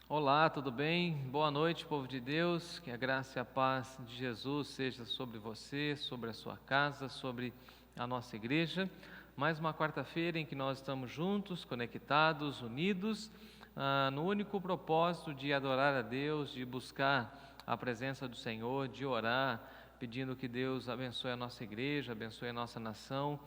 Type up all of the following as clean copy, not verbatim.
Olá, tudo bem? Boa noite, povo de Deus. Que a graça e a paz de Jesus seja sobre você, sobre a sua casa, sobre a nossa igreja. Mais uma quarta-feira em que nós estamos juntos, conectados, unidos, no único propósito de adorar a Deus, de buscar a presença do Senhor, de orar, pedindo que Deus abençoe a nossa igreja, abençoe a nossa nação.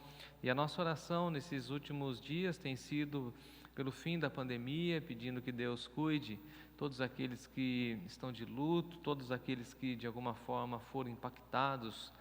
E a nossa oração nesses últimos dias tem sido pelo fim da pandemia, pedindo que Deus cuide todos aqueles que estão de luto, todos aqueles que de alguma forma foram impactados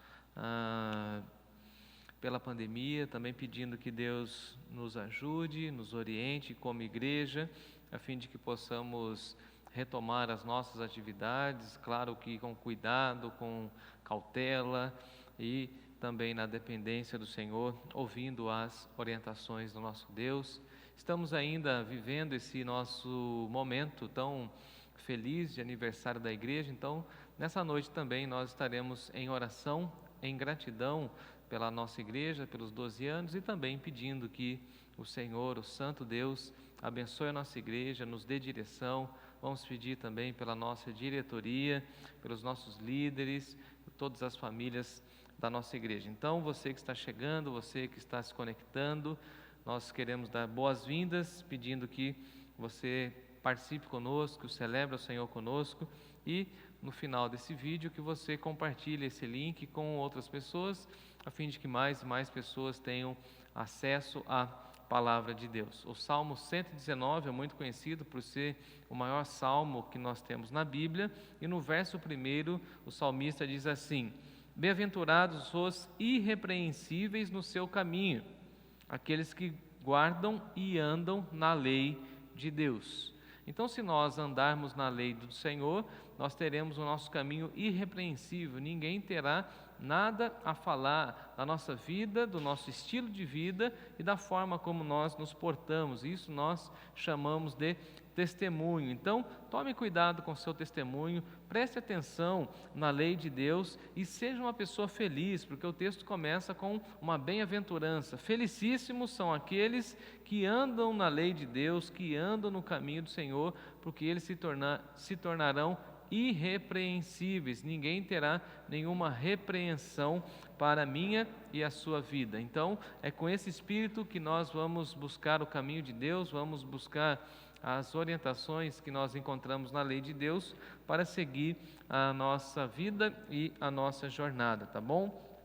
pela pandemia, também pedindo que Deus nos ajude, nos oriente como igreja, a fim de que possamos retomar as nossas atividades, claro que com cuidado, com cautela e também na dependência do Senhor, ouvindo as orientações do nosso Deus. Estamos ainda vivendo esse nosso momento tão feliz de aniversário da igreja, então nessa noite também nós estaremos em oração, em gratidão pela nossa igreja, pelos 12 anos e também pedindo que o Senhor, o Santo Deus, abençoe a nossa igreja, nos dê direção. Vamos pedir também pela nossa diretoria, pelos nossos líderes, por todas as famílias da nossa igreja. Então, você que está chegando, você que está se conectando, nós queremos dar boas-vindas, pedindo que você participe conosco, celebre o Senhor conosco e no final desse vídeo que você compartilhe esse link com outras pessoas, a fim de que mais e mais pessoas tenham acesso à palavra de Deus. O Salmo 119 é muito conhecido por ser o maior salmo que nós temos na Bíblia, e no verso 1 o salmista diz assim: Bem-aventurados os irrepreensíveis no seu caminho, aqueles que guardam e andam na lei de Deus. Então, se nós andarmos na lei do Senhor, nós teremos o nosso caminho irrepreensível, ninguém terá nada a falar da nossa vida, do nosso estilo de vida e da forma como nós nos portamos. Isso nós chamamos de testemunho. Então, tome cuidado com o seu testemunho, preste atenção na lei de Deus e seja uma pessoa feliz, porque o texto começa com uma bem-aventurança. Felicíssimos são aqueles que andam na lei de Deus, que andam no caminho do Senhor, porque eles se tornarão irrepreensíveis, ninguém terá nenhuma repreensão para a minha e a sua vida. Então, é com esse espírito que nós vamos buscar o caminho de Deus, vamos buscar as orientações que nós encontramos na lei de Deus para seguir a nossa vida e a nossa jornada, tá bom?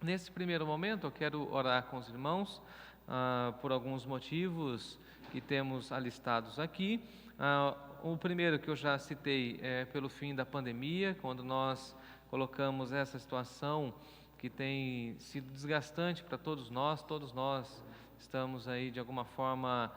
Nesse primeiro momento, eu quero orar com os irmãos por alguns motivos que temos alistados aqui. O primeiro que eu já citei é pelo fim da pandemia, quando nós colocamos essa situação que tem sido desgastante para todos nós estamos aí de alguma forma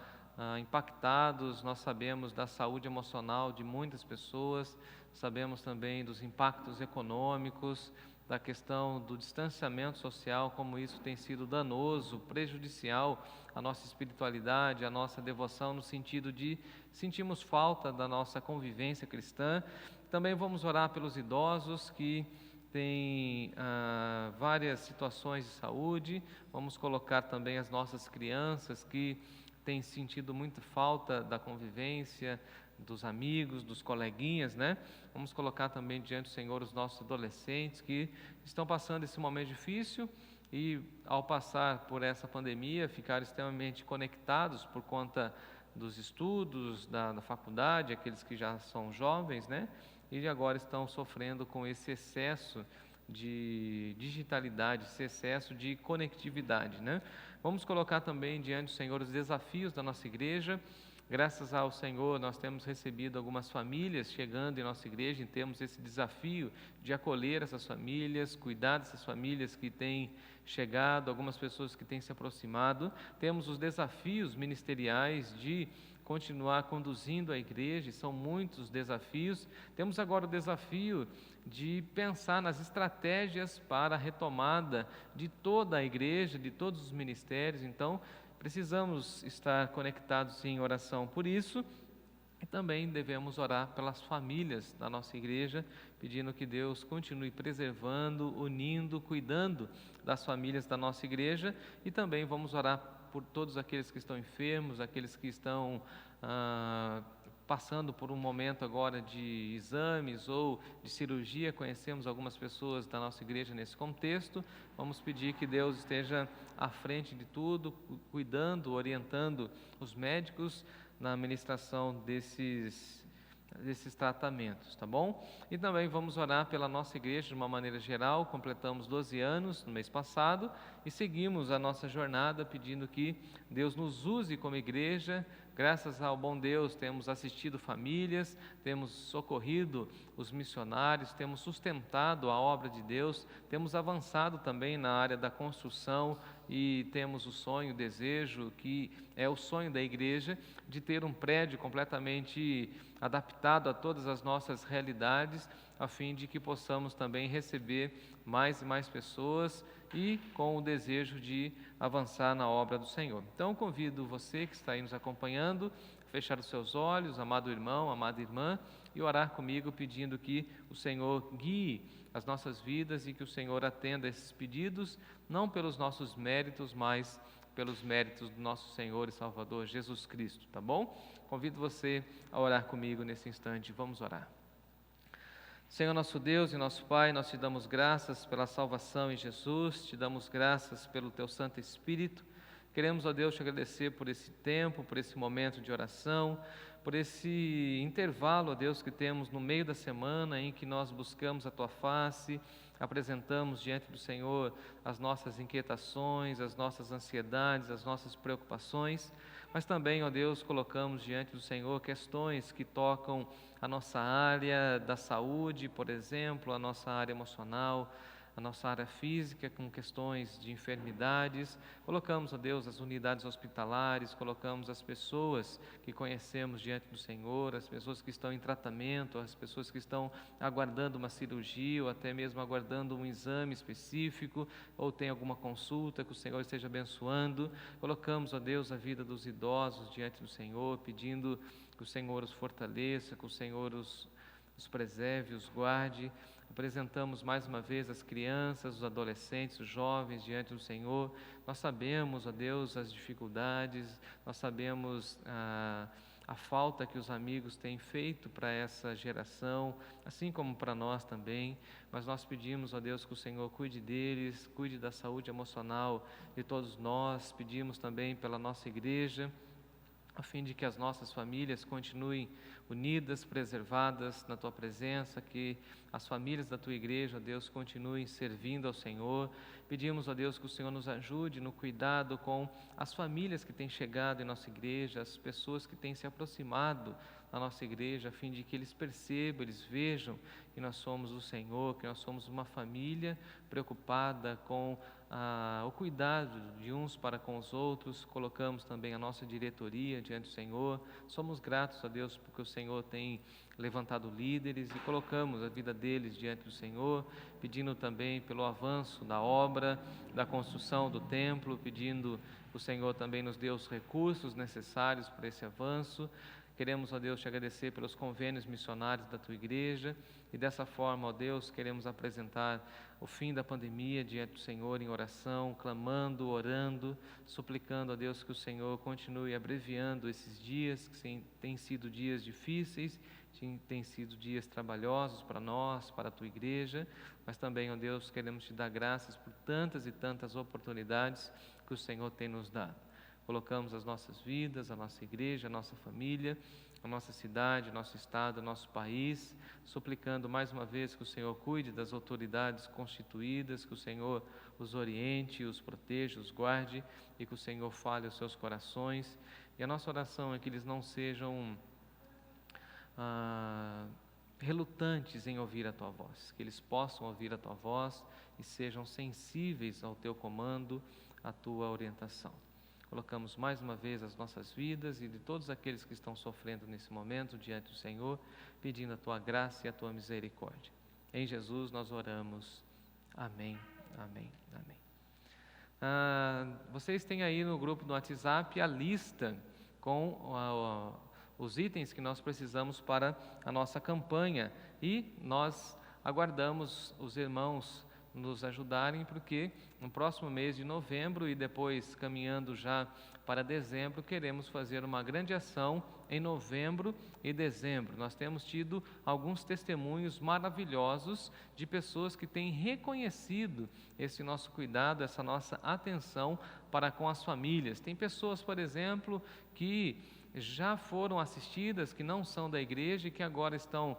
impactados. Nós sabemos da saúde emocional de muitas pessoas, sabemos também dos impactos econômicos, da questão do distanciamento social, como isso tem sido danoso, prejudicial à nossa espiritualidade, à nossa devoção, no sentido de sentirmos falta da nossa convivência cristã. Também vamos orar pelos idosos que têm várias situações de saúde. Vamos colocar também as nossas crianças que têm sentido muita falta da convivência, dos amigos, dos coleguinhas, né? Vamos colocar também diante do Senhor os nossos adolescentes que estão passando esse momento difícil e, ao passar por essa pandemia, ficaram extremamente conectados por conta dos estudos, da faculdade, aqueles que já são jovens, né? E agora estão sofrendo com esse excesso de digitalidade, esse excesso de conectividade, né? Vamos colocar também diante do Senhor os desafios da nossa igreja. Graças ao Senhor, nós temos recebido algumas famílias chegando em nossa igreja e temos esse desafio de acolher essas famílias, cuidar dessas famílias que têm chegado, algumas pessoas que têm se aproximado. Temos os desafios ministeriais de continuar conduzindo a igreja, e são muitos desafios. Temos agora o desafio de pensar nas estratégias para a retomada de toda a igreja, de todos os ministérios. Então, precisamos estar conectados em oração por isso, e também devemos orar pelas famílias da nossa igreja, pedindo que Deus continue preservando, unindo, cuidando das famílias da nossa igreja, e também vamos orar por todos aqueles que estão enfermos, aqueles que estão passando por um momento agora de exames ou de cirurgia, conhecemos algumas pessoas da nossa igreja nesse contexto. Vamos pedir que Deus esteja à frente de tudo, cuidando, orientando os médicos na administração desses tratamentos, tá bom? E também vamos orar pela nossa igreja de uma maneira geral. Completamos 12 anos no mês passado e seguimos a nossa jornada pedindo que Deus nos use como igreja. Graças ao bom Deus, temos assistido famílias, temos socorrido os missionários, temos sustentado a obra de Deus, temos avançado também na área da construção e temos o sonho, o desejo, que é o sonho da igreja, de ter um prédio completamente adaptado a todas as nossas realidades, a fim de que possamos também receber mais e mais pessoas e com o desejo de avançar na obra do Senhor. Então, convido você que está aí nos acompanhando, a fechar os seus olhos, amado irmão, amada irmã, e orar comigo pedindo que o Senhor guie as nossas vidas e que o Senhor atenda esses pedidos, não pelos nossos méritos, mas pelos méritos do nosso Senhor e Salvador Jesus Cristo, tá bom? Convido você a orar comigo nesse instante. Vamos orar. Senhor nosso Deus e nosso Pai, nós te damos graças pela salvação em Jesus, te damos graças pelo Teu Santo Espírito. Queremos, ó Deus, te agradecer por esse tempo, por esse momento de oração, por esse intervalo, ó Deus, que temos no meio da semana em que nós buscamos a Tua face, apresentamos diante do Senhor as nossas inquietações, as nossas ansiedades, as nossas preocupações, mas também, ó Deus, colocamos diante do Senhor questões que tocam a nossa área da saúde, por exemplo, a nossa área emocional, a nossa área física, com questões de enfermidades. Colocamos, ó Deus, as unidades hospitalares, colocamos as pessoas que conhecemos diante do Senhor, as pessoas que estão em tratamento, as pessoas que estão aguardando uma cirurgia ou até mesmo aguardando um exame específico ou tem alguma consulta, que o Senhor esteja abençoando. Colocamos, ó Deus, a vida dos idosos diante do Senhor, pedindo que o Senhor os fortaleça, que o Senhor os preserve, os guarde. Apresentamos mais uma vez as crianças, os adolescentes, os jovens diante do Senhor. Nós sabemos, ó Deus, as dificuldades, nós sabemos a falta que os amigos têm feito para essa geração, assim como para nós também, mas nós pedimos, ó Deus, que o Senhor cuide deles, cuide da saúde emocional de todos nós. Pedimos também pela nossa igreja, a fim de que as nossas famílias continuem unidas, preservadas na Tua presença, que as famílias da Tua igreja, ó Deus, continuem servindo ao Senhor. Pedimos, ó Deus, que o Senhor nos ajude no cuidado com as famílias que têm chegado em nossa igreja, as pessoas que têm se aproximado da nossa igreja, a fim de que eles percebam, eles vejam que nós somos o Senhor, que nós somos uma família preocupada com o cuidado de uns para com os outros. Colocamos também a nossa diretoria diante do Senhor. Somos gratos a Deus porque o Senhor tem levantado líderes e colocamos a vida deles diante do Senhor, pedindo também pelo avanço da obra, da construção do templo, pedindo que o Senhor também nos dê os recursos necessários para esse avanço. Queremos, ó Deus, te agradecer pelos convênios missionários da Tua igreja e dessa forma, ó Deus, queremos apresentar o fim da pandemia diante do Senhor em oração, clamando, orando, suplicando a Deus que o Senhor continue abreviando esses dias, que têm sido dias difíceis, têm sido dias trabalhosos para nós, para a Tua igreja, mas também, ó Deus, queremos Te dar graças por tantas e tantas oportunidades que o Senhor tem nos dado. Colocamos as nossas vidas, a nossa igreja, a nossa família, a nossa cidade, nosso estado, nosso país, suplicando mais uma vez que o Senhor cuide das autoridades constituídas, que o Senhor os oriente, os proteja, os guarde e que o Senhor fale aos seus corações. E a nossa oração é que eles não sejam relutantes em ouvir a Tua voz, que eles possam ouvir a Tua voz e sejam sensíveis ao Teu comando, à Tua orientação. Colocamos mais uma vez as nossas vidas e de todos aqueles que estão sofrendo nesse momento diante do Senhor, pedindo a Tua graça e a Tua misericórdia. Em Jesus nós oramos. Amém, amém, amém. Vocês têm aí no grupo do WhatsApp a lista com os itens que nós precisamos para a nossa campanha e nós aguardamos os irmãos nos ajudarem, porque no próximo mês de novembro e depois caminhando já para dezembro, queremos fazer uma grande ação em novembro e dezembro. Nós temos tido alguns testemunhos maravilhosos de pessoas que têm reconhecido esse nosso cuidado, essa nossa atenção para com as famílias. Tem pessoas, por exemplo, que já foram assistidas, que não são da igreja e que agora estão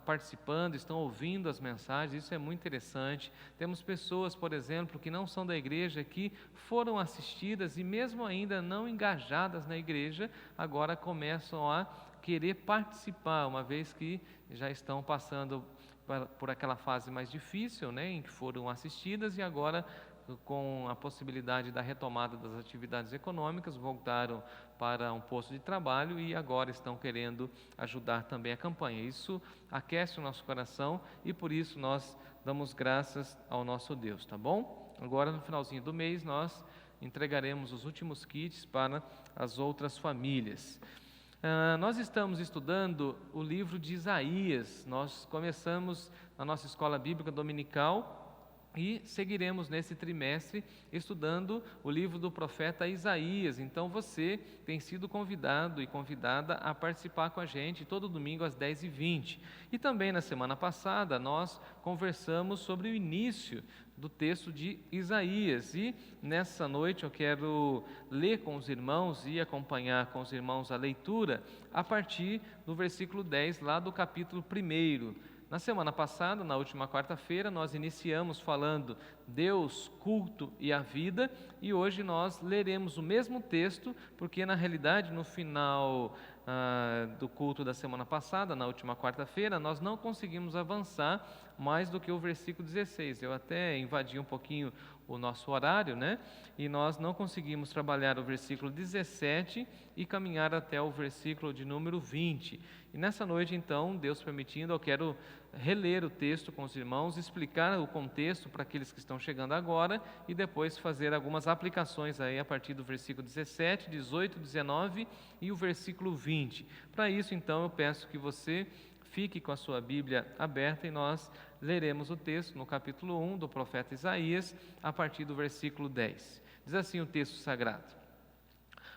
participando, estão ouvindo as mensagens. Isso é muito interessante. Temos pessoas, por exemplo, que não são da igreja, que foram assistidas e mesmo ainda não engajadas na igreja, agora começam a querer participar, uma vez que já estão passando por aquela fase mais difícil, né, em que foram assistidas, e agora, com a possibilidade da retomada das atividades econômicas, voltaram para um posto de trabalho e agora estão querendo ajudar também a campanha. Isso aquece o nosso coração e por isso nós damos graças ao nosso Deus, tá bom? Agora, no finalzinho do mês, nós entregaremos os últimos kits para as outras famílias. Nós estamos estudando o livro de Isaías. Nós começamos na nossa escola bíblica dominical e seguiremos nesse trimestre estudando o livro do profeta Isaías. Então você tem sido convidado e convidada a participar com a gente todo domingo às 10h20. E também na semana passada nós conversamos sobre o início do texto de Isaías. E nessa noite eu quero ler com os irmãos e acompanhar com os irmãos a leitura a partir do versículo 10 lá do capítulo 1. Na semana passada, na última quarta-feira, nós iniciamos falando Deus, culto e a vida, e hoje nós leremos o mesmo texto, porque na realidade no final do culto da semana passada, na última quarta-feira, nós não conseguimos avançar mais do que o versículo 16. Eu até invadi um pouquinho o nosso horário, né? E nós não conseguimos trabalhar o versículo 17 e caminhar até o versículo de número 20. E nessa noite, então, Deus permitindo, eu quero reler o texto com os irmãos, explicar o contexto para aqueles que estão chegando agora e depois fazer algumas aplicações aí a partir do versículo 17, 18, 19 e o versículo 20. Para isso, então, eu peço que você fique com a sua Bíblia aberta e nós leremos o texto no capítulo 1 do profeta Isaías, a partir do versículo 10. Diz assim o texto sagrado: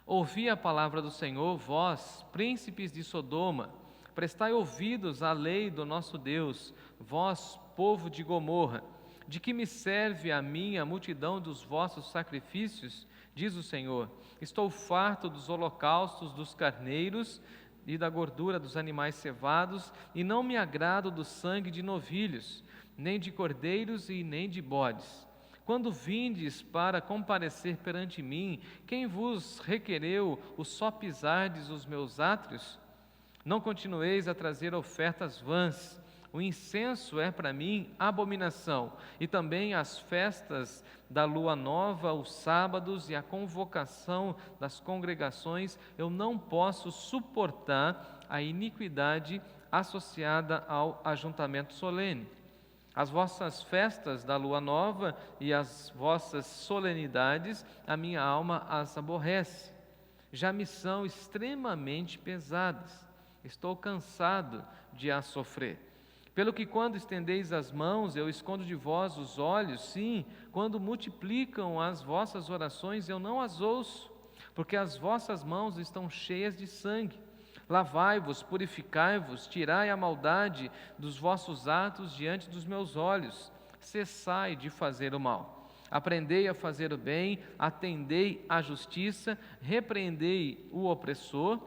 Ouvi a palavra do Senhor, vós, príncipes de Sodoma, prestai ouvidos à lei do nosso Deus, vós, povo de Gomorra. De que me serve a mim a multidão dos vossos sacrifícios? Diz o Senhor. Estou farto dos holocaustos dos carneiros e da gordura dos animais cevados, e não me agrado do sangue de novilhos, nem de cordeiros e nem de bodes. Quando vindes para comparecer perante mim, quem vos requereu o só pisardes os meus átrios? Não continueis a trazer ofertas vãs. O incenso é para mim abominação, e também as festas da lua nova, os sábados e a convocação das congregações. Eu não posso suportar a iniquidade associada ao ajuntamento solene. As vossas festas da lua nova e as vossas solenidades, a minha alma as aborrece. Já me são extremamente pesadas. Estou cansado de as sofrer. Pelo que quando estendeis as mãos, eu escondo de vós os olhos, sim, quando multiplicam as vossas orações, eu não as ouço, porque as vossas mãos estão cheias de sangue. Lavai-vos, purificai-vos, tirai a maldade dos vossos atos diante dos meus olhos. Cessai de fazer o mal. Aprendei a fazer o bem, atendei à justiça, repreendei o opressor,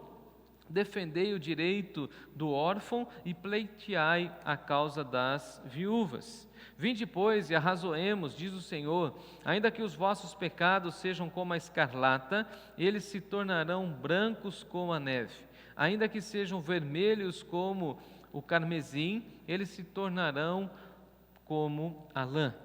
defendei o direito do órfão e pleiteai a causa das viúvas. Vinde, pois, e arrazoemos, diz o Senhor, ainda que os vossos pecados sejam como a escarlata, eles se tornarão brancos como a neve. Ainda que sejam vermelhos como o carmesim, eles se tornarão como a lã.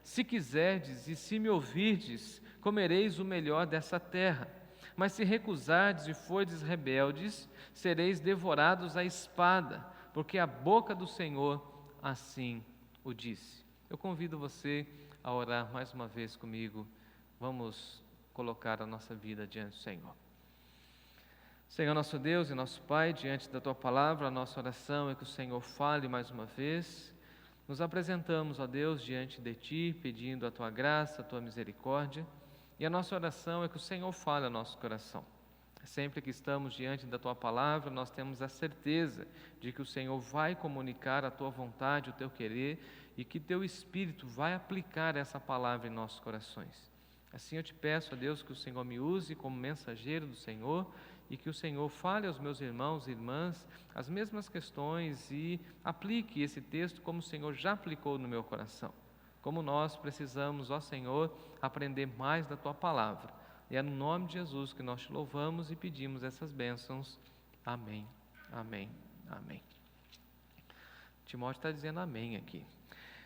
Se quiserdes e se me ouvirdes, comereis o melhor dessa terra. Mas se recusardes e fordes rebeldes, sereis devorados à espada, porque a boca do Senhor assim o disse. Eu convido você a orar mais uma vez comigo. Vamos colocar a nossa vida diante do Senhor. Senhor nosso Deus e nosso Pai, diante da Tua Palavra, a nossa oração é que o Senhor fale mais uma vez, Nos apresentamos, ó Deus, diante de Ti, pedindo a Tua graça, a Tua misericórdia, e a nossa oração é que o Senhor fale ao nosso coração. Sempre que estamos diante da Tua palavra, nós temos a certeza de que o Senhor vai comunicar a Tua vontade, o Teu querer, e que Teu Espírito vai aplicar essa palavra em nossos corações. Assim eu te peço, ó Deus, que o Senhor me use como mensageiro do Senhor e que o Senhor fale aos meus irmãos e irmãs as mesmas questões e aplique esse texto como o Senhor já aplicou no meu coração. Como nós precisamos, ó Senhor, aprender mais da Tua palavra. E é no nome de Jesus que nós te louvamos e pedimos essas bênçãos. Amém, amém, amém. Timóteo está dizendo amém aqui.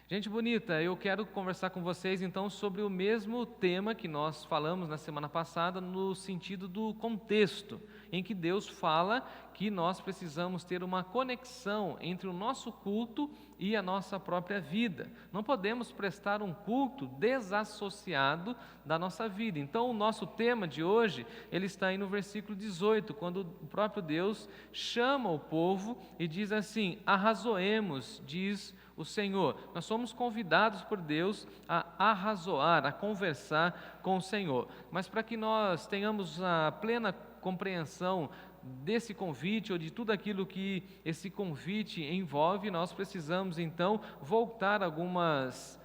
Gente bonita, eu quero conversar com vocês então sobre o mesmo tema que nós falamos na semana passada, no sentido do contexto, em que Deus fala que nós precisamos ter uma conexão entre o nosso culto e a nossa própria vida. Não podemos prestar um culto desassociado da nossa vida. Então, o nosso tema de hoje, ele está aí no versículo 18, quando o próprio Deus chama o povo e diz assim: arrazoemos, diz o Senhor. Nós somos convidados por Deus a arrazoar, a conversar com o Senhor. Mas para que nós tenhamos a plena compreensão desse convite ou de tudo aquilo que esse convite envolve, nós precisamos então voltar algumas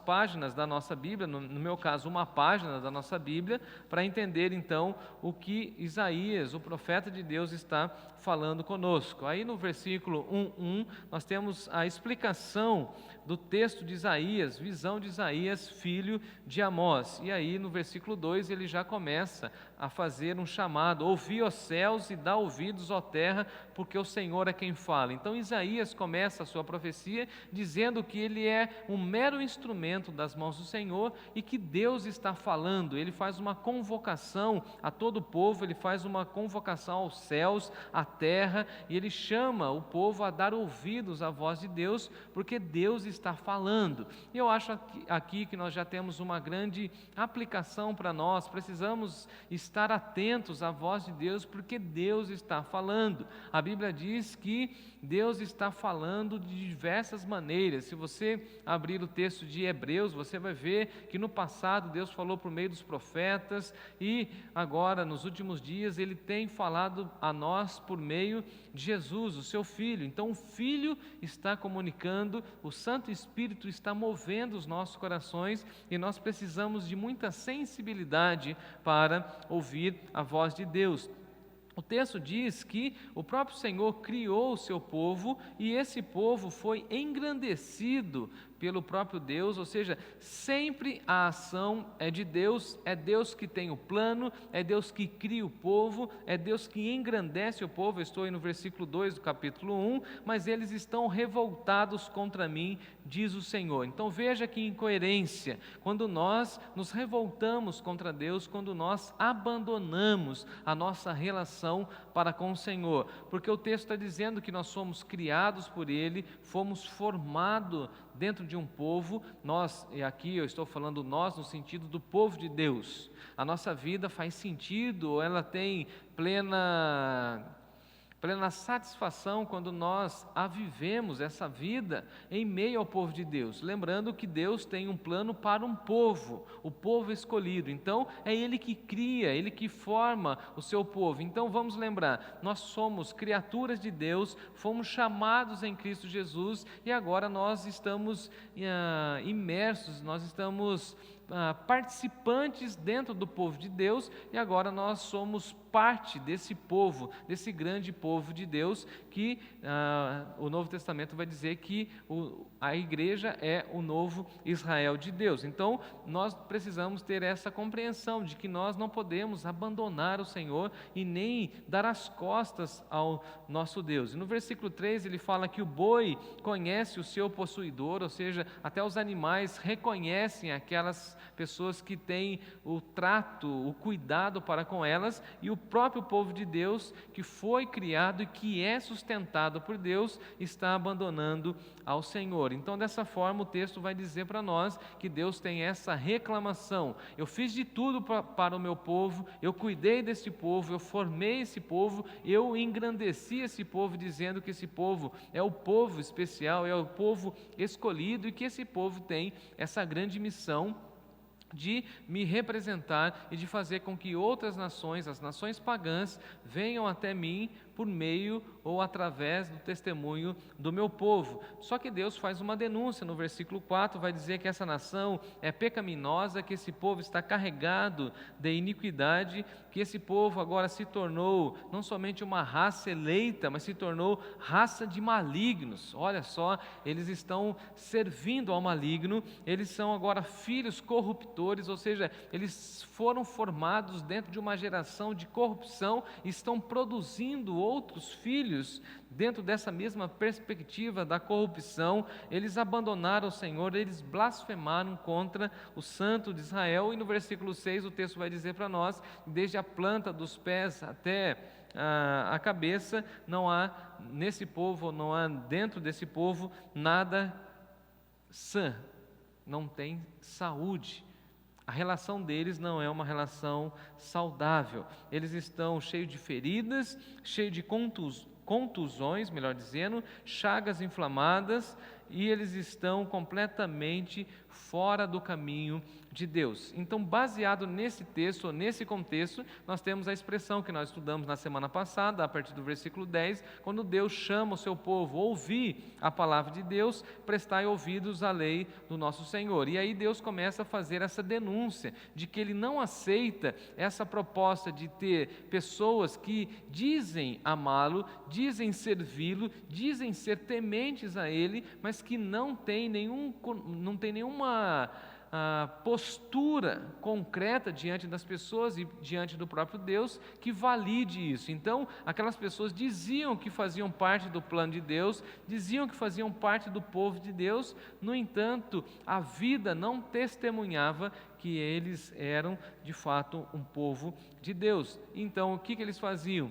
páginas da nossa Bíblia, no meu caso uma página da nossa Bíblia, para entender então o que Isaías, o profeta de Deus, está falando conosco. Aí no versículo 1:1 nós temos a explicação do texto de Isaías, visão de Isaías, filho de Amós. E aí no versículo 2 ele já começa a fazer um chamado: ouvi, ó céus, e dá ouvidos, ó terra, porque o Senhor é quem fala. Então Isaías começa a sua profecia dizendo que ele é um mero instrumento das mãos do Senhor e que Deus está falando. Ele faz uma convocação a todo o povo, ele faz uma convocação aos céus, à terra, e ele chama o povo a dar ouvidos à voz de Deus, porque Deus está falando. E eu acho aqui que nós já temos uma grande aplicação para nós. Precisamos estar atentos à voz de Deus, porque Deus está falando. A Bíblia diz que Deus está falando de diversas maneiras. Se você abrir o texto de Hebreus, você vai ver que no passado Deus falou por meio dos profetas e agora, nos últimos dias, Ele tem falado a nós por meio de Jesus, o seu Filho. Então o Filho está comunicando, o Santo Espírito está movendo os nossos corações e nós precisamos de muita sensibilidade para ouvir a voz de Deus. O texto diz que o próprio Senhor criou o seu povo e esse povo foi engrandecido pelo próprio Deus, ou seja, sempre a ação é de Deus, é Deus que tem o plano, é Deus que cria o povo, é Deus que engrandece o povo. Eu estou aí no versículo 2 do capítulo 1, mas eles estão revoltados contra mim, diz o Senhor. Então veja que incoerência, quando nós nos revoltamos contra Deus, quando nós abandonamos a nossa relação para com o Senhor, porque o texto está dizendo que nós somos criados por Ele, fomos formados dentro de um povo, nós, e aqui eu estou falando nós no sentido do povo de Deus, a nossa vida faz sentido, ela tem plena satisfação quando nós a vivemos, essa vida, em meio ao povo de Deus. Lembrando que Deus tem um plano para um povo, o povo escolhido. Então, é Ele que cria, Ele que forma o seu povo. Então, vamos lembrar, nós somos criaturas de Deus, fomos chamados em Cristo Jesus e agora nós estamos imersos, nós estamos participantes dentro do povo de Deus e agora nós somos parte desse povo, desse grande povo de Deus que o Novo Testamento vai dizer que a igreja é o novo Israel de Deus. Então nós precisamos ter essa compreensão de que nós não podemos abandonar o Senhor e nem dar as costas ao nosso Deus. E no versículo 3 ele fala que o boi conhece o seu possuidor, ou seja, até os animais reconhecem aquelas pessoas que têm o trato, o cuidado para com elas, e o próprio povo de Deus, que foi criado e que é sustentado por Deus, está abandonando ao Senhor. Então, dessa forma, o texto vai dizer para nós que Deus tem essa reclamação: eu fiz de tudo para o meu povo, eu cuidei desse povo, eu formei esse povo, eu engrandeci esse povo, dizendo que esse povo é o povo especial, é o povo escolhido, e que esse povo tem essa grande missão de me representar e de fazer com que outras nações, as nações pagãs, venham até mim por meio ou através do testemunho do meu povo. Só que Deus faz uma denúncia no versículo 4, vai dizer que essa nação é pecaminosa, que esse povo está carregado de iniquidade, que esse povo agora se tornou não somente uma raça eleita, mas se tornou raça de malignos. Olha só, eles estão servindo ao maligno, eles são agora filhos corruptores, ou seja, eles foram formados dentro de uma geração de corrupção e estão produzindo outros filhos dentro dessa mesma perspectiva da corrupção. Eles abandonaram o Senhor, eles blasfemaram contra o Santo de Israel, e no versículo 6 o texto vai dizer para nós: desde a planta dos pés até a cabeça, não há nesse povo, não há dentro desse povo nada sã, não tem saúde. A relação deles não é uma relação saudável. Eles estão cheios de feridas, cheios de contusões, melhor dizendo, chagas inflamadas, e eles estão completamente fora do caminho de Deus. Então, baseado nesse texto, nesse contexto, nós temos a expressão que nós estudamos na semana passada, a partir do versículo 10, quando Deus chama o seu povo a ouvir a palavra de Deus, prestai ouvidos à lei do nosso Senhor. E aí Deus começa a fazer essa denúncia de que Ele não aceita essa proposta de ter pessoas que dizem amá-lo, dizem servi-lo, dizem ser tementes a Ele, mas que não tem nenhuma postura concreta diante das pessoas e diante do próprio Deus que valide isso. Então, aquelas pessoas diziam que faziam parte do plano de Deus, diziam que faziam parte do povo de Deus, no entanto, a vida não testemunhava que eles eram de fato um povo de Deus. Então, o que eles faziam?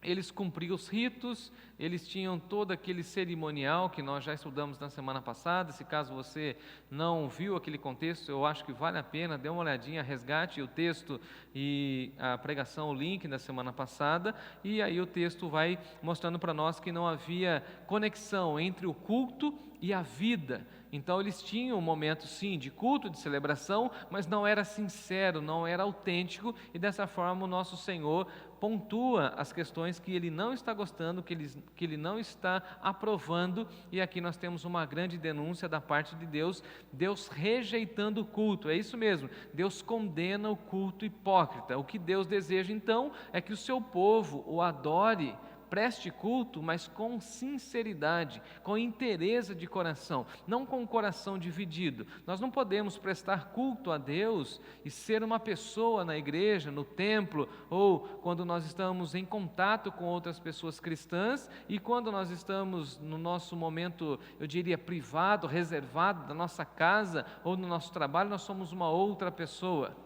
Eles cumpriam os ritos, eles tinham todo aquele cerimonial que nós já estudamos na semana passada. Se caso você não viu aquele contexto, eu acho que vale a pena, dê uma olhadinha, resgate o texto e a pregação, o link da semana passada, e aí o texto vai mostrando para nós que não havia conexão entre o culto e a vida. Então eles tinham um momento sim de culto, de celebração, mas não era sincero, não era autêntico, e dessa forma o nosso Senhor pontua as questões que Ele não está gostando, que Ele não está aprovando, e aqui nós temos uma grande denúncia da parte de Deus, Deus rejeitando o culto. É isso mesmo, Deus condena o culto hipócrita. O que Deus deseja então é que o seu povo o adore, preste culto, mas com sinceridade, com inteireza de coração, não com o coração dividido. Nós não podemos prestar culto a Deus e ser uma pessoa na igreja, no templo, ou quando nós estamos em contato com outras pessoas cristãs, e quando nós estamos no nosso momento, eu diria, privado, reservado da nossa casa ou no nosso trabalho, nós somos uma outra pessoa.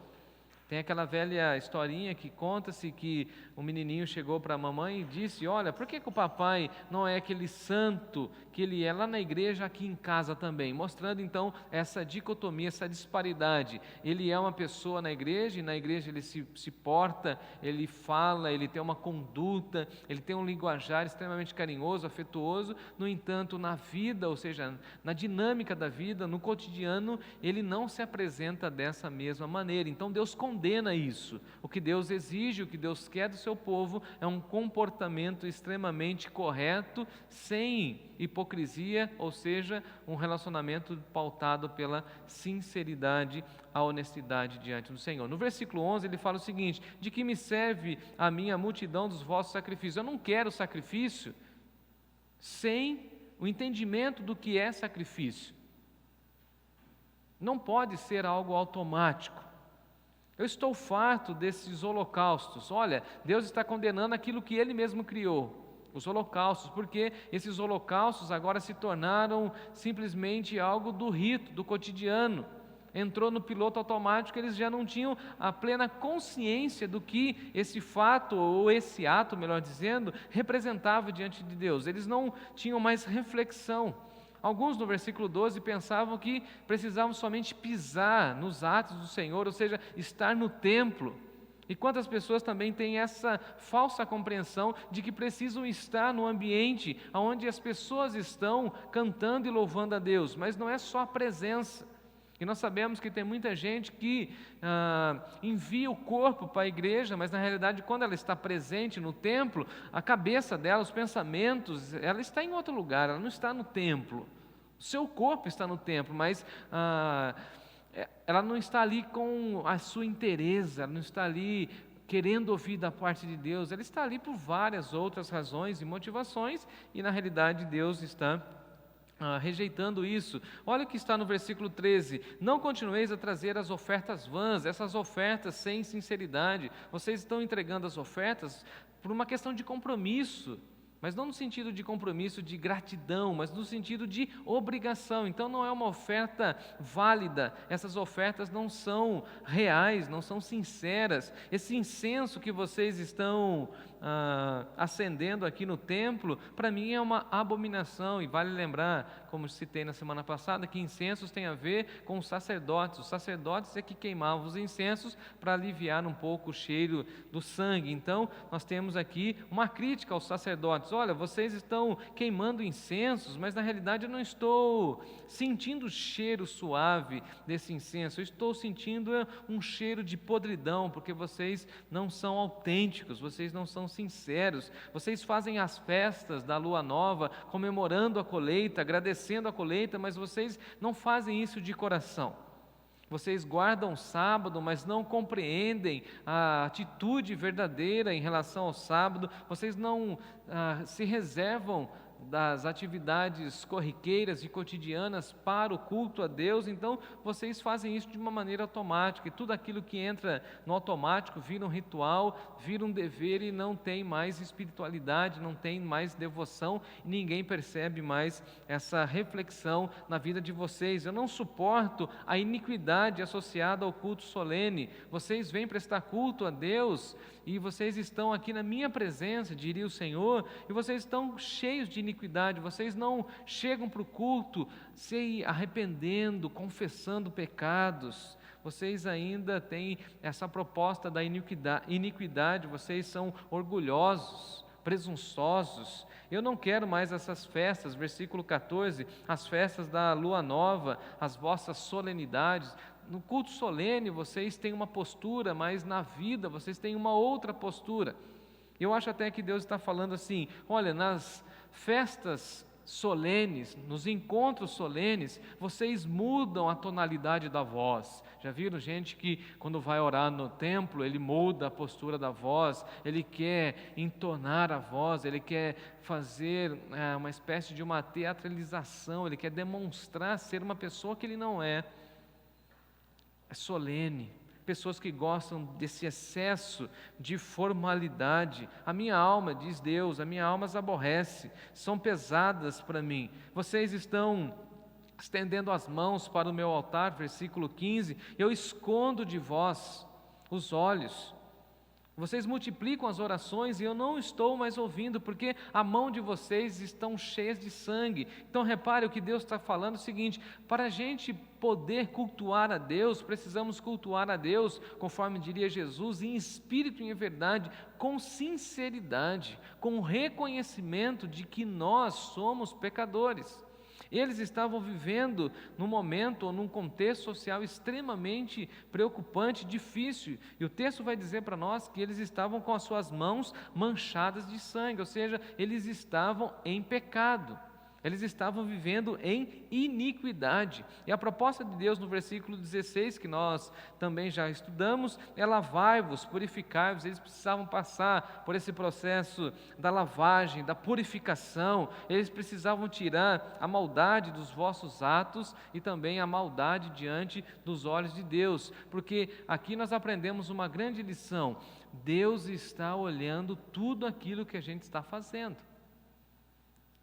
Tem aquela velha historinha que conta-se que um menininho chegou para a mamãe e disse: olha, por que o papai não é aquele santo que ele é lá na igreja, aqui em casa também? Mostrando então essa dicotomia, essa disparidade. Ele é uma pessoa na igreja, e na igreja ele se porta, ele fala, ele tem uma conduta, ele tem um linguajar extremamente carinhoso, afetuoso. No entanto, na vida, ou seja, na dinâmica da vida, no cotidiano, ele não se apresenta dessa mesma maneira. Então Deus condena isso. O que Deus exige, o que Deus quer do seu povo é um comportamento extremamente correto, sem hipocrisia, ou seja, um relacionamento pautado pela sinceridade, a honestidade diante do Senhor. No versículo 11 ele fala o seguinte: de que me serve a minha multidão dos vossos sacrifícios? Eu não quero sacrifício sem o entendimento do que é sacrifício. Não pode ser algo automático. Eu estou farto desses holocaustos. Olha, Deus está condenando aquilo que Ele mesmo criou, os holocaustos, porque esses holocaustos agora se tornaram simplesmente algo do rito, do cotidiano. entrou no piloto automático, eles já não tinham a plena consciência do que esse fato, ou esse ato, melhor dizendo, representava diante de Deus. Eles não tinham mais reflexão. Alguns no versículo 12 pensavam que precisavam somente pisar nos atos do Senhor, ou seja, estar no templo. E quantas pessoas também têm essa falsa compreensão de que precisam estar no ambiente onde as pessoas estão cantando e louvando a Deus, mas não é só a presença. E nós sabemos que tem muita gente que envia o corpo para a igreja, mas na realidade quando ela está presente no templo, a cabeça dela, os pensamentos, ela está em outro lugar, ela não está no templo. O seu corpo está no templo, mas ela não está ali com a sua inteireza, ela não está ali querendo ouvir da parte de Deus, ela está ali por várias outras razões e motivações, e na realidade Deus está rejeitando isso. Olha o que está no versículo 13: não continueis a trazer as ofertas vãs, essas ofertas sem sinceridade. Vocês estão entregando as ofertas por uma questão de compromisso, mas não no sentido de compromisso de gratidão, mas no sentido de obrigação. Então não é uma oferta válida, essas ofertas não são reais, não são sinceras. Esse incenso que vocês estão acendendo aqui no templo, para mim é uma abominação. E vale lembrar, como citei na semana passada, que incensos tem a ver com os sacerdotes é que queimavam os incensos para aliviar um pouco o cheiro do sangue. Então nós temos aqui uma crítica aos sacerdotes: olha, vocês estão queimando incensos, mas na realidade eu não estou sentindo o cheiro suave desse incenso, eu estou sentindo um cheiro de podridão, porque vocês não são autênticos, vocês não são sinceros. Vocês fazem as festas da lua nova, comemorando a colheita, agradecendo a colheita, mas vocês não fazem isso de coração. Vocês guardam o sábado, mas não compreendem a atitude verdadeira em relação ao sábado. Vocês não se reservam das atividades corriqueiras e cotidianas para o culto a Deus. Então vocês fazem isso de uma maneira automática, e tudo aquilo que entra no automático vira um ritual, vira um dever, e não tem mais espiritualidade, não tem mais devoção, e ninguém percebe mais essa reflexão na vida de vocês. Eu não suporto a iniquidade associada ao culto solene. Vocês vêm prestar culto a Deus e vocês estão aqui na minha presença, diria o Senhor, e vocês estão cheios de iniquidade. Vocês não chegam para o culto se arrependendo, confessando pecados. Vocês ainda têm essa proposta da iniquidade, vocês são orgulhosos, presunçosos. Eu não quero mais essas festas, versículo 14, as festas da lua nova, as vossas solenidades. No culto solene vocês têm uma postura, mas na vida vocês têm uma outra postura. Eu acho até que Deus está falando assim: olha, nas festas solenes, nos encontros solenes, vocês mudam a tonalidade da voz. Já viram gente que quando vai orar no templo, ele muda a postura da voz, ele quer entonar a voz, ele quer fazer uma espécie de uma teatralização, ele quer demonstrar ser uma pessoa que ele não é. É solene. Pessoas que gostam desse excesso de formalidade. A minha alma, diz Deus, a minha alma as aborrece, são pesadas para mim. Vocês estão estendendo as mãos para o meu altar, versículo 15, eu escondo de vós os olhos. Vocês multiplicam as orações e eu não estou mais ouvindo, porque a mão de vocês estão cheias de sangue. Então repare, o que Deus está falando é o seguinte: para a gente poder cultuar a Deus, precisamos cultuar a Deus, conforme diria Jesus, em espírito e em verdade, com sinceridade, com reconhecimento de que nós somos pecadores. Eles estavam vivendo num momento ou num contexto social extremamente preocupante, difícil, e o texto vai dizer para nós que eles estavam com as suas mãos manchadas de sangue, ou seja, eles estavam em pecado. Eles estavam vivendo em iniquidade. E a proposta de Deus no versículo 16, que nós também já estudamos, é: lavai-vos, purificai-vos. Eles precisavam passar por esse processo da lavagem, da purificação. Eles precisavam tirar a maldade dos vossos atos e também a maldade diante dos olhos de Deus. Porque aqui nós aprendemos uma grande lição: Deus está olhando tudo aquilo que a gente está fazendo.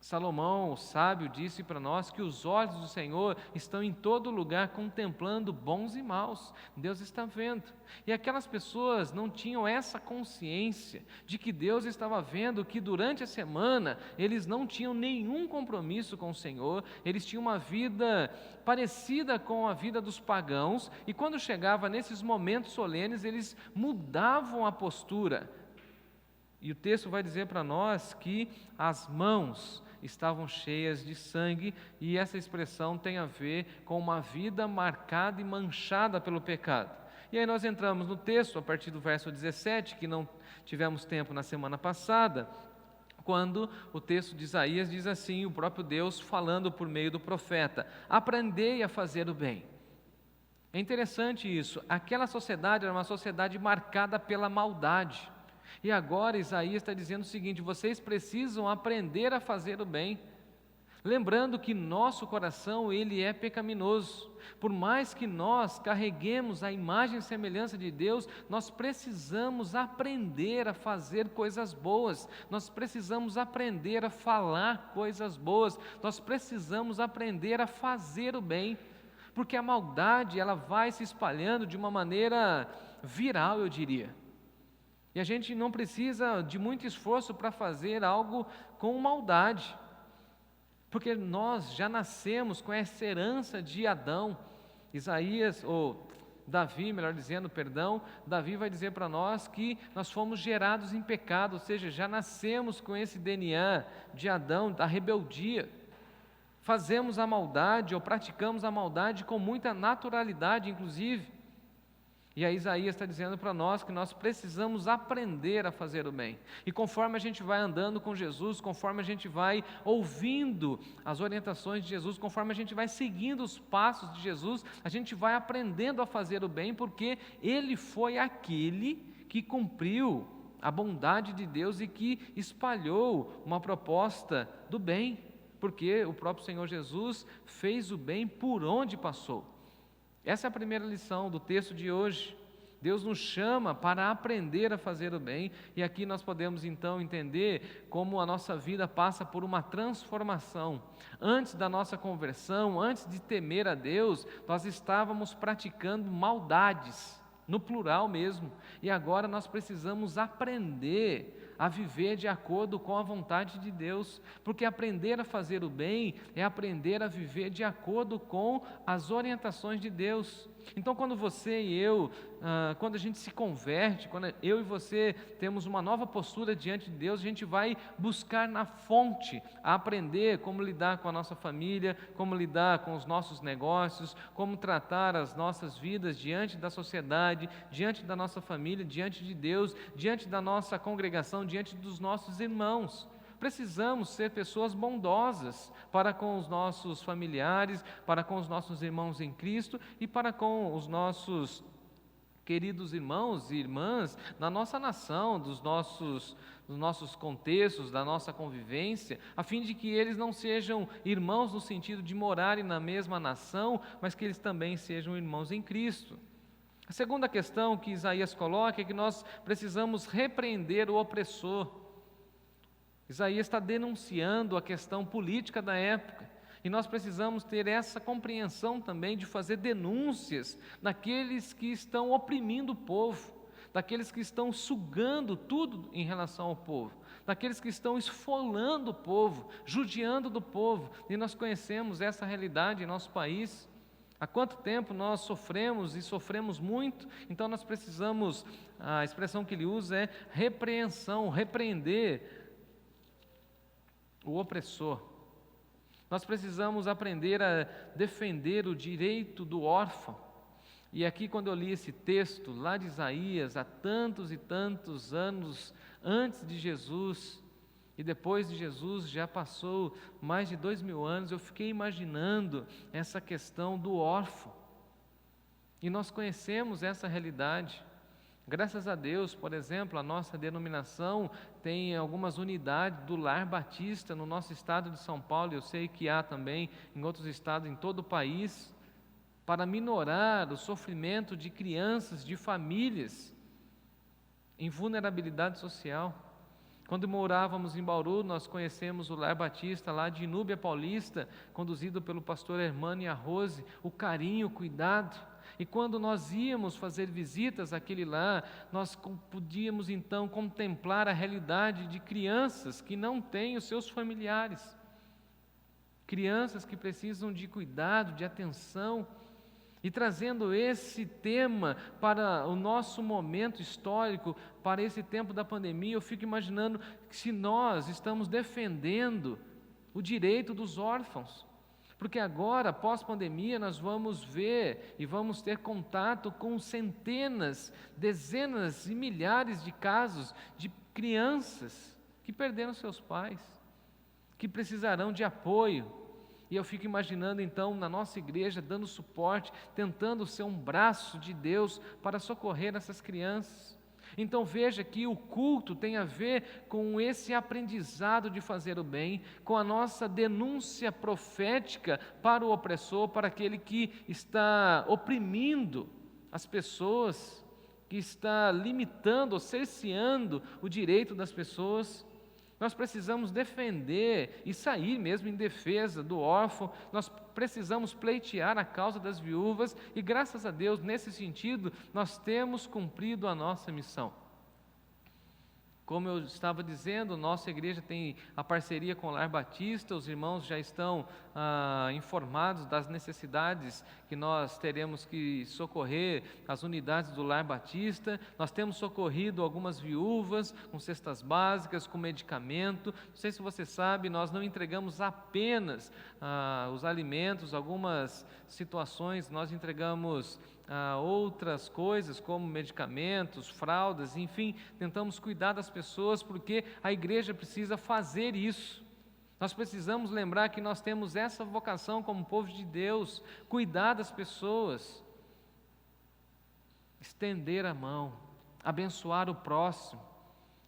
Salomão, o sábio, disse para nós que os olhos do Senhor estão em todo lugar contemplando bons e maus. Deus está vendo. E aquelas pessoas não tinham essa consciência de que Deus estava vendo que durante a semana eles não tinham nenhum compromisso com o Senhor, eles tinham uma vida parecida com a vida dos pagãos, e quando chegava nesses momentos solenes, eles mudavam a postura. E o texto vai dizer para nós que as mãos estavam cheias de sangue, e essa expressão tem a ver com uma vida marcada e manchada pelo pecado. E aí nós entramos no texto, a partir do verso 17, que não tivemos tempo na semana passada, quando o texto de Isaías diz assim, o próprio Deus falando por meio do profeta: aprendei a fazer o bem. É interessante isso, aquela sociedade era uma sociedade marcada pela maldade. E agora Isaías está dizendo o seguinte: vocês precisam aprender a fazer o bem. Lembrando que nosso coração, ele é pecaminoso. Por mais que nós carreguemos a imagem e semelhança de Deus, nós precisamos aprender a fazer coisas boas. Nós precisamos aprender a falar coisas boas. Nós precisamos aprender a fazer o bem. Porque a maldade, ela vai se espalhando de uma maneira viral, eu diria. E a gente não precisa de muito esforço para fazer algo com maldade, porque nós já nascemos com essa herança de Adão. Davi, melhor dizendo, Davi vai dizer para nós que nós fomos gerados em pecado, ou seja, já nascemos com esse DNA de Adão, da rebeldia. Fazemos a maldade ou praticamos a maldade com muita naturalidade, inclusive. E aí Isaías está dizendo para nós que nós precisamos aprender a fazer o bem. E conforme a gente vai andando com Jesus, conforme a gente vai ouvindo as orientações de Jesus, conforme a gente vai seguindo os passos de Jesus, a gente vai aprendendo a fazer o bem, porque Ele foi aquele que cumpriu a bondade de Deus e que espalhou uma proposta do bem, porque o próprio Senhor Jesus fez o bem por onde passou. Essa é a primeira lição do texto de hoje. Deus nos chama para aprender a fazer o bem, e aqui nós podemos então entender como a nossa vida passa por uma transformação. Antes da nossa conversão, antes de temer a Deus, nós estávamos praticando maldades, no plural mesmo, e agora nós precisamos aprender a viver de acordo com a vontade de Deus, porque aprender a fazer o bem é aprender a viver de acordo com as orientações de Deus. Então, quando você e eu, quando a gente se converte, quando eu e você temos uma nova postura diante de Deus, a gente vai buscar na fonte a aprender como lidar com a nossa família, como lidar com os nossos negócios, como tratar as nossas vidas diante da sociedade, diante da nossa família, diante de Deus, diante da nossa congregação, diante dos nossos irmãos. Precisamos ser pessoas bondosas para com os nossos familiares, para com os nossos irmãos em Cristo e para com os nossos queridos irmãos e irmãs na nossa nação, dos nossos contextos, da nossa convivência, a fim de que eles não sejam irmãos no sentido de morarem na mesma nação, mas que eles também sejam irmãos em Cristo. A segunda questão que Isaías coloca é que nós precisamos repreender o opressor. Isaías está denunciando a questão política da época, e nós precisamos ter essa compreensão também de fazer denúncias daqueles que estão oprimindo o povo, daqueles que estão sugando tudo em relação ao povo, daqueles que estão esfolando o povo, judiando do povo, e nós conhecemos essa realidade em nosso país. Há quanto tempo nós sofremos e sofremos muito, então nós precisamos, a expressão que ele usa é repreensão, repreender o opressor. Nós precisamos aprender a defender o direito do órfão. E aqui, quando eu li esse texto lá de Isaías, há tantos e tantos anos antes de Jesus, e depois de Jesus já passou mais de 2000 anos, eu fiquei imaginando essa questão do órfão. E nós conhecemos essa realidade. Graças a Deus, por exemplo, a nossa denominação tem algumas unidades do Lar Batista no nosso estado de São Paulo, eu sei que há também em outros estados em todo o país, para minorar o sofrimento de crianças, de famílias em vulnerabilidade social. Quando morávamos em Bauru, nós conhecemos o Lar Batista lá de Inúbia Paulista, conduzido pelo pastor Hermano e a Rose, o carinho, o cuidado. E quando nós íamos fazer visitas àquele lar, nós podíamos então contemplar a realidade de crianças que não têm os seus familiares. Crianças que precisam de cuidado, de atenção. E trazendo esse tema para o nosso momento histórico, para esse tempo da pandemia, eu fico imaginando que se nós estamos defendendo o direito dos órfãos, porque agora, pós-pandemia, nós vamos ver e vamos ter contato com centenas, dezenas e milhares de casos de crianças que perderam seus pais, que precisarão de apoio. E eu fico imaginando então na nossa igreja dando suporte, tentando ser um braço de Deus para socorrer essas crianças. Então veja que o culto tem a ver com esse aprendizado de fazer o bem, com a nossa denúncia profética para o opressor, para aquele que está oprimindo as pessoas, que está limitando ou cerceando o direito das pessoas. Nós precisamos defender e sair mesmo em defesa do órfão, nós precisamos pleitear a causa das viúvas e, graças a Deus, nesse sentido, nós temos cumprido a nossa missão. Como eu estava dizendo, nossa igreja tem a parceria com o Lar Batista, os irmãos já estão informados das necessidades que nós teremos que socorrer as unidades do Lar Batista. Nós temos socorrido algumas viúvas com cestas básicas, com medicamento. Não sei se você sabe, nós não entregamos apenas os alimentos, algumas situações nós entregamos outras coisas como medicamentos, fraldas, enfim, tentamos cuidar das pessoas porque a igreja precisa fazer isso. Nós precisamos lembrar que nós temos essa vocação como povo de Deus, cuidar das pessoas, estender a mão, abençoar o próximo,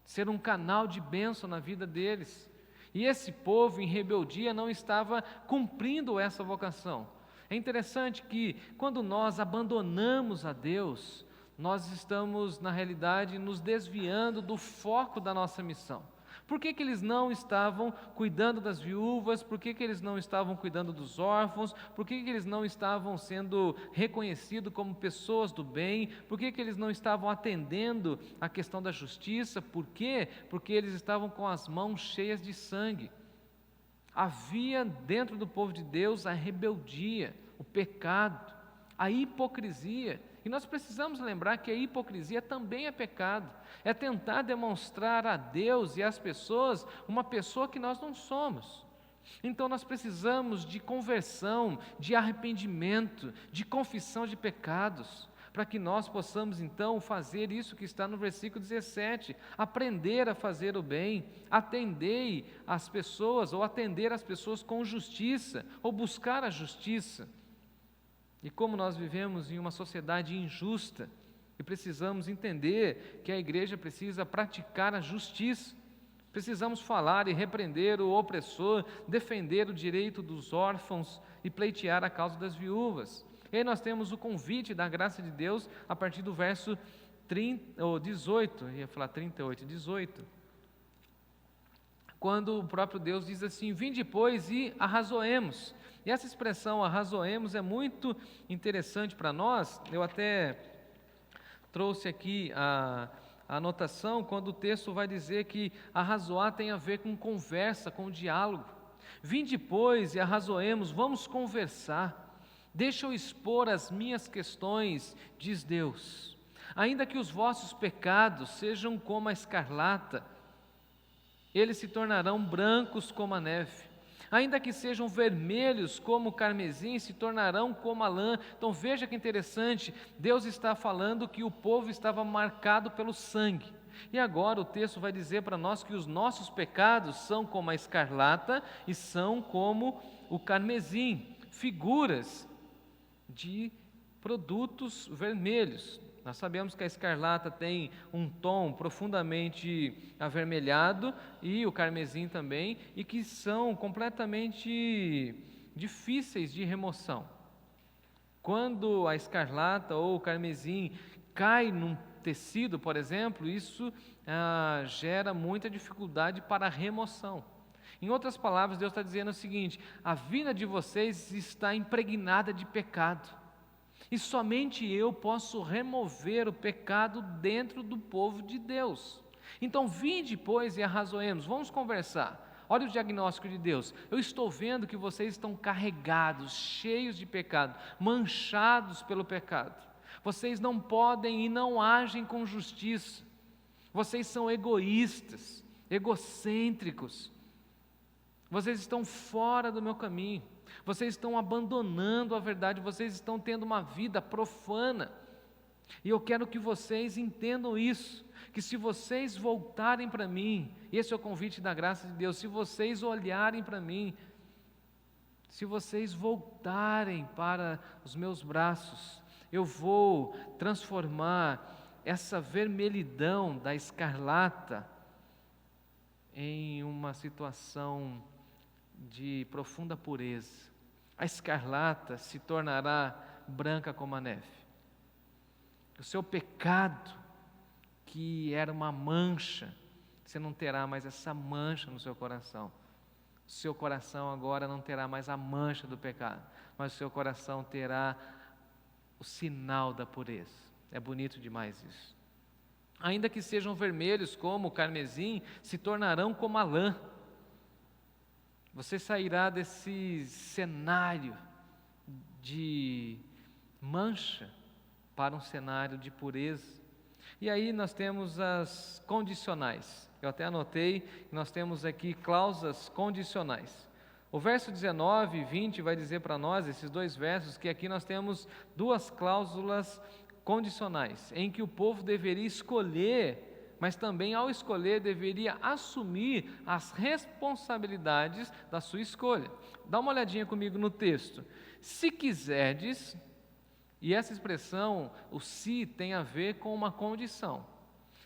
ser um canal de bênção na vida deles. E esse povo em rebeldia não estava cumprindo essa vocação. É interessante que quando nós abandonamos a Deus, nós estamos, na realidade, nos desviando do foco da nossa missão. Por que eles não estavam cuidando das viúvas? Por que eles não estavam cuidando dos órfãos? Por que eles não estavam sendo reconhecidos como pessoas do bem? Por que eles não estavam atendendo a questão da justiça? Por quê? Porque eles estavam com as mãos cheias de sangue. Havia dentro do povo de Deus a rebeldia, o pecado, a hipocrisia. E nós precisamos lembrar que a hipocrisia também é pecado. É tentar demonstrar a Deus e às pessoas uma pessoa que nós não somos. Então nós precisamos de conversão, de arrependimento, de confissão de pecados, para que nós possamos então fazer isso que está no versículo 17, aprender a fazer o bem, atender as pessoas com justiça, ou buscar a justiça. E como nós vivemos em uma sociedade injusta, e precisamos entender que a igreja precisa praticar a justiça, precisamos falar e repreender o opressor, defender o direito dos órfãos e pleitear a causa das viúvas. E aí nós temos o convite da graça de Deus a partir do verso 18, ia falar 38, 18. Quando o próprio Deus diz assim: vinde, pois, e arrazoemos. E essa expressão arrazoemos é muito interessante para nós. Eu até trouxe aqui a anotação quando o texto vai dizer que arrazoar tem a ver com conversa, com diálogo. Vinde, pois, e arrazoemos, vamos conversar. Deixa eu expor as minhas questões, diz Deus. Ainda que os vossos pecados sejam como a escarlata, eles se tornarão brancos como a neve. Ainda que sejam vermelhos como o carmesim, se tornarão como a lã. Então veja que interessante, Deus está falando que o povo estava marcado pelo sangue. E agora o texto vai dizer para nós que os nossos pecados são como a escarlata e são como o carmesim, figuras de produtos vermelhos. Nós sabemos que a escarlata tem um tom profundamente avermelhado e o carmesim também, e que são completamente difíceis de remoção. Quando a escarlata ou o carmesim cai tecido, por exemplo, isso gera muita dificuldade para a remoção. Em outras palavras, Deus está dizendo o seguinte: a vida de vocês está impregnada de pecado, e somente eu posso remover o pecado dentro do povo de Deus. Então, vinde, pois, e arrazoemos, vamos conversar. Olha o diagnóstico de Deus: eu estou vendo que vocês estão carregados, cheios de pecado, manchados pelo pecado. Vocês não podem e não agem com justiça. Vocês são egoístas, egocêntricos. Vocês estão fora do meu caminho. Vocês estão abandonando a verdade. Vocês estão tendo uma vida profana. E eu quero que vocês entendam isso, que se vocês voltarem para mim, esse é o convite da graça de Deus, se vocês olharem para mim, se vocês voltarem para os meus braços, eu vou transformar essa vermelhidão da escarlata em uma situação de profunda pureza. A escarlata se tornará branca como a neve. O seu pecado, que era uma mancha, você não terá mais essa mancha no seu coração. O seu coração agora não terá mais a mancha do pecado, mas o seu coração terá o sinal da pureza. É bonito demais isso. Ainda que sejam vermelhos como o carmesim, se tornarão como a lã. Você sairá desse cenário de mancha para um cenário de pureza. E aí nós temos as condicionais. Eu até anotei que nós temos aqui cláusulas condicionais. O verso 19 e 20 vai dizer para nós, esses dois versos, que aqui nós temos duas cláusulas condicionais, em que o povo deveria escolher, mas também ao escolher deveria assumir as responsabilidades da sua escolha. Dá uma olhadinha comigo no texto. Se quiserdes, e essa expressão, o se, tem a ver com uma condição.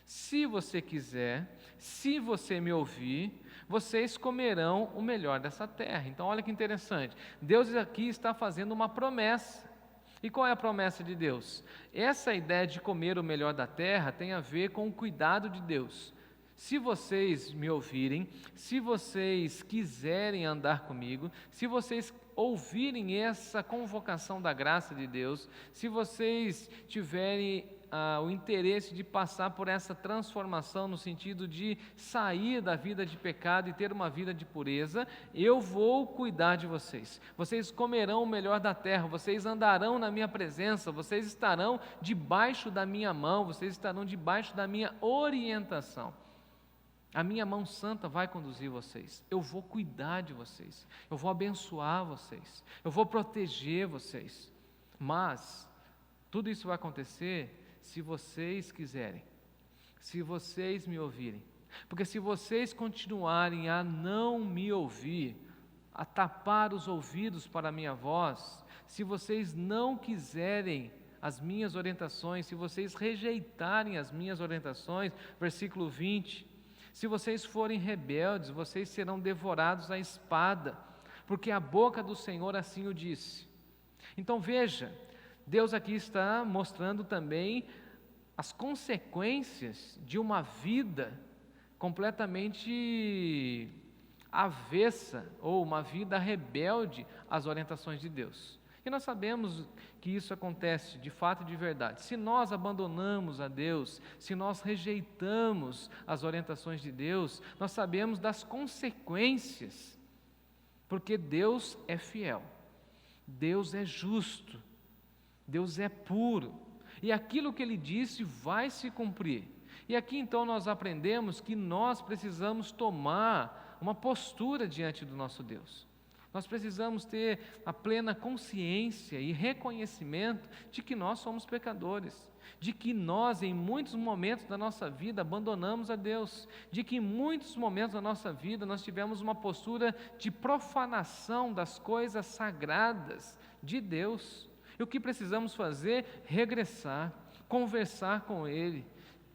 Se você quiser, se você me ouvir, vocês comerão o melhor dessa terra. Então olha que interessante, Deus aqui está fazendo uma promessa. E qual é a promessa de Deus? Essa ideia de comer o melhor da terra tem a ver com o cuidado de Deus. Se vocês me ouvirem, se vocês quiserem andar comigo, se vocês ouvirem essa convocação da graça de Deus, se vocês tiverem o interesse de passar por essa transformação no sentido de sair da vida de pecado e ter uma vida de pureza, eu vou cuidar de vocês. Vocês comerão o melhor da terra, vocês andarão na minha presença, vocês estarão debaixo da minha mão, vocês estarão debaixo da minha orientação. A minha mão santa vai conduzir vocês. Eu vou cuidar de vocês. Eu vou abençoar vocês. Eu vou proteger vocês. Mas tudo isso vai acontecer se vocês quiserem, se vocês me ouvirem. Porque se vocês continuarem a não me ouvir, a tapar os ouvidos para a minha voz, se vocês não quiserem as minhas orientações, se vocês rejeitarem as minhas orientações, versículo 20, se vocês forem rebeldes, vocês serão devorados à espada, porque a boca do Senhor assim o disse. Então veja, Deus aqui está mostrando também as consequências de uma vida completamente avessa, ou uma vida rebelde às orientações de Deus. E nós sabemos que isso acontece de fato e de verdade. Se nós abandonamos a Deus, se nós rejeitamos as orientações de Deus, nós sabemos das consequências, porque Deus é fiel, Deus é justo, Deus é puro, e aquilo que Ele disse vai se cumprir. E aqui então nós aprendemos que nós precisamos tomar uma postura diante do nosso Deus. Nós precisamos ter a plena consciência e reconhecimento de que nós somos pecadores, de que nós, em muitos momentos da nossa vida, abandonamos a Deus, de que em muitos momentos da nossa vida nós tivemos uma postura de profanação das coisas sagradas de Deus. E o que precisamos fazer? Regressar, conversar com Ele,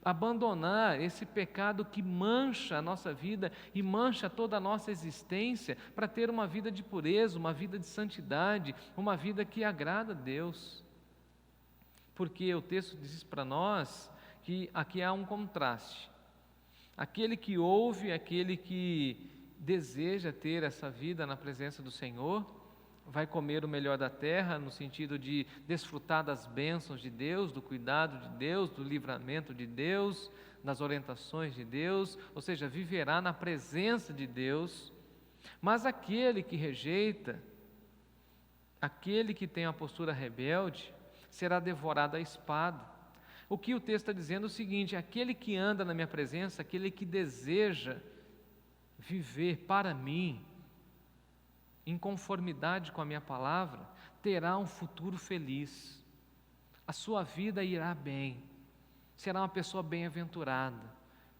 abandonar esse pecado que mancha a nossa vida e mancha toda a nossa existência, para ter uma vida de pureza, uma vida de santidade, uma vida que agrada a Deus. Porque o texto diz para nós que aqui há um contraste. Aquele que ouve, aquele que deseja ter essa vida na presença do Senhor, vai comer o melhor da terra, no sentido de desfrutar das bênçãos de Deus, do cuidado de Deus, do livramento de Deus, das orientações de Deus, ou seja, viverá na presença de Deus. Mas aquele que rejeita, aquele que tem a postura rebelde, será devorado à espada. O que o texto está dizendo é o seguinte: aquele que anda na minha presença, aquele que deseja viver para mim, em conformidade com a minha palavra, terá um futuro feliz, a sua vida irá bem, será uma pessoa bem-aventurada,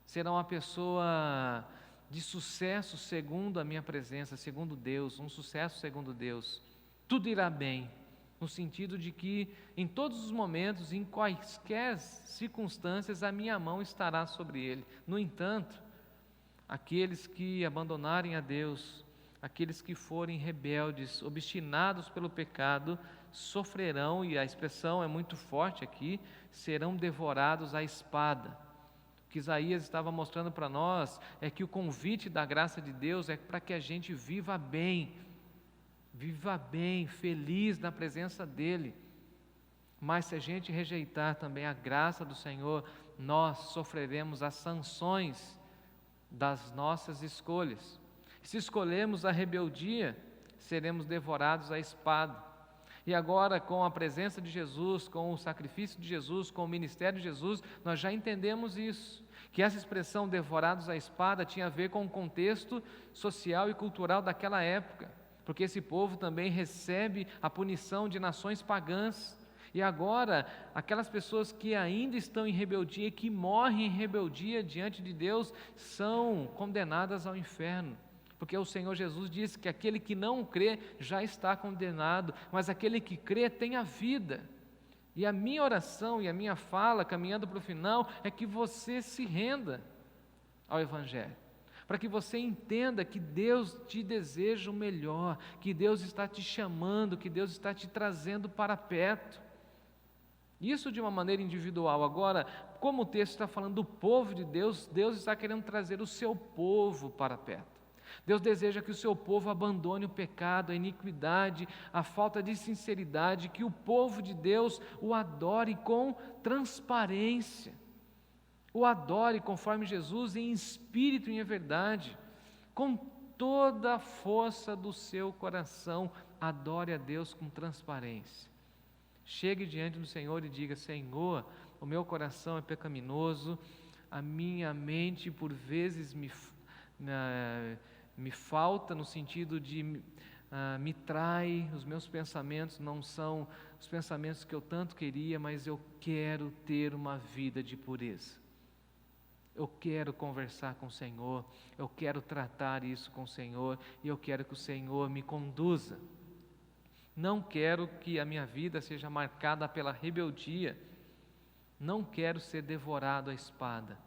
será uma pessoa de sucesso segundo a minha presença, segundo Deus, um sucesso segundo Deus. Tudo irá bem, no sentido de que em todos os momentos, em quaisquer circunstâncias, a minha mão estará sobre ele. No entanto, aqueles que abandonarem a Deus, aqueles que forem rebeldes, obstinados pelo pecado, sofrerão, e a expressão é muito forte aqui, serão devorados à espada. O que Isaías estava mostrando para nós é que o convite da graça de Deus é para que a gente viva bem, feliz na presença dEle. Mas se a gente rejeitar também a graça do Senhor, nós sofreremos as sanções das nossas escolhas. Se escolhermos a rebeldia, seremos devorados à espada. E agora, com a presença de Jesus, com o sacrifício de Jesus, com o ministério de Jesus, nós já entendemos isso, que essa expressão devorados à espada tinha a ver com o contexto social e cultural daquela época, porque esse povo também recebe a punição de nações pagãs. E agora, aquelas pessoas que ainda estão em rebeldia, que morrem em rebeldia diante de Deus, são condenadas ao inferno. Porque o Senhor Jesus disse que aquele que não crê já está condenado, mas aquele que crê tem a vida. E a minha oração e a minha fala, caminhando para o final, é que você se renda ao Evangelho, para que você entenda que Deus te deseja o melhor, que Deus está te chamando, que Deus está te trazendo para perto. Isso de uma maneira individual. Agora, como o texto está falando do povo de Deus, Deus está querendo trazer o seu povo para perto. Deus deseja que o seu povo abandone o pecado, a iniquidade, a falta de sinceridade, que o povo de Deus o adore com transparência, o adore conforme Jesus, em espírito e em verdade, com toda a força do seu coração, adore a Deus com transparência. Chegue diante do Senhor e diga: Senhor, o meu coração é pecaminoso, a minha mente por vezes me falta, no sentido de me trai, os meus pensamentos não são os pensamentos que eu tanto queria, mas eu quero ter uma vida de pureza. Eu quero conversar com o Senhor, eu quero tratar isso com o Senhor, e eu quero que o Senhor me conduza. Não quero que a minha vida seja marcada pela rebeldia, não quero ser devorado à espada.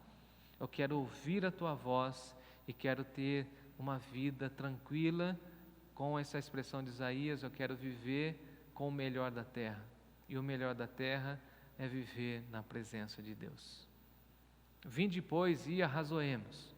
Eu quero ouvir a Tua voz e quero ter uma vida tranquila, com essa expressão de Isaías, eu quero viver com o melhor da terra. E o melhor da terra é viver na presença de Deus. Vinde, pois, e arrazoemos.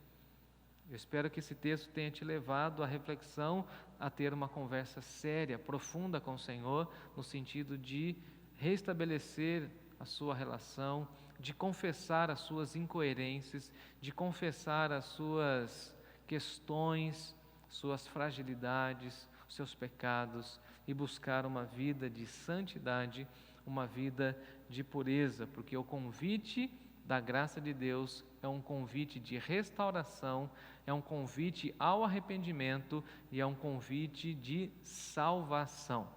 Eu espero que esse texto tenha te levado à reflexão, a ter uma conversa séria, profunda com o Senhor, no sentido de restabelecer a sua relação, de confessar as suas incoerências, de confessar as suas questões, suas fragilidades, os seus pecados, e buscar uma vida de santidade, uma vida de pureza, porque o convite da graça de Deus é um convite de restauração, é um convite ao arrependimento e é um convite de salvação.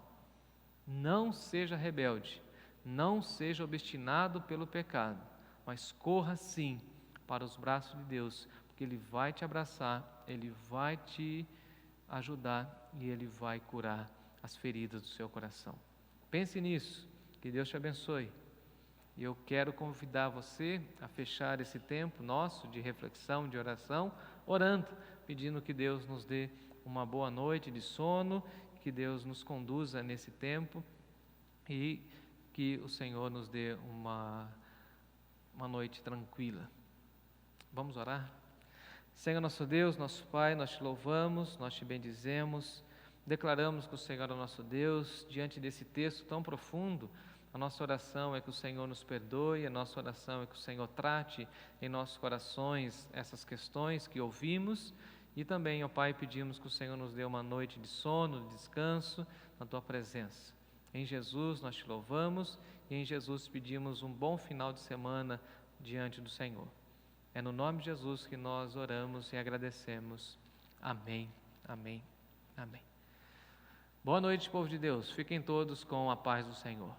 Não seja rebelde, não seja obstinado pelo pecado, mas corra sim para os braços de Deus, porque Ele vai te abraçar, Ele vai te ajudar e Ele vai curar as feridas do seu coração. Pense nisso, que Deus te abençoe. E eu quero convidar você a fechar esse tempo nosso de reflexão, de oração, orando, pedindo que Deus nos dê uma boa noite de sono, que Deus nos conduza nesse tempo e que o Senhor nos dê uma noite tranquila. Vamos orar? Senhor nosso Deus, nosso Pai, nós te louvamos, nós te bendizemos, declaramos que o Senhor é o nosso Deus. Diante desse texto tão profundo, a nossa oração é que o Senhor nos perdoe, a nossa oração é que o Senhor trate em nossos corações essas questões que ouvimos, e também, ó Pai, pedimos que o Senhor nos dê uma noite de sono, de descanso, na Tua presença. Em Jesus nós te louvamos e em Jesus pedimos um bom final de semana diante do Senhor. É no nome de Jesus que nós oramos e agradecemos. Amém, amém, amém. Boa noite, povo de Deus. Fiquem todos com a paz do Senhor.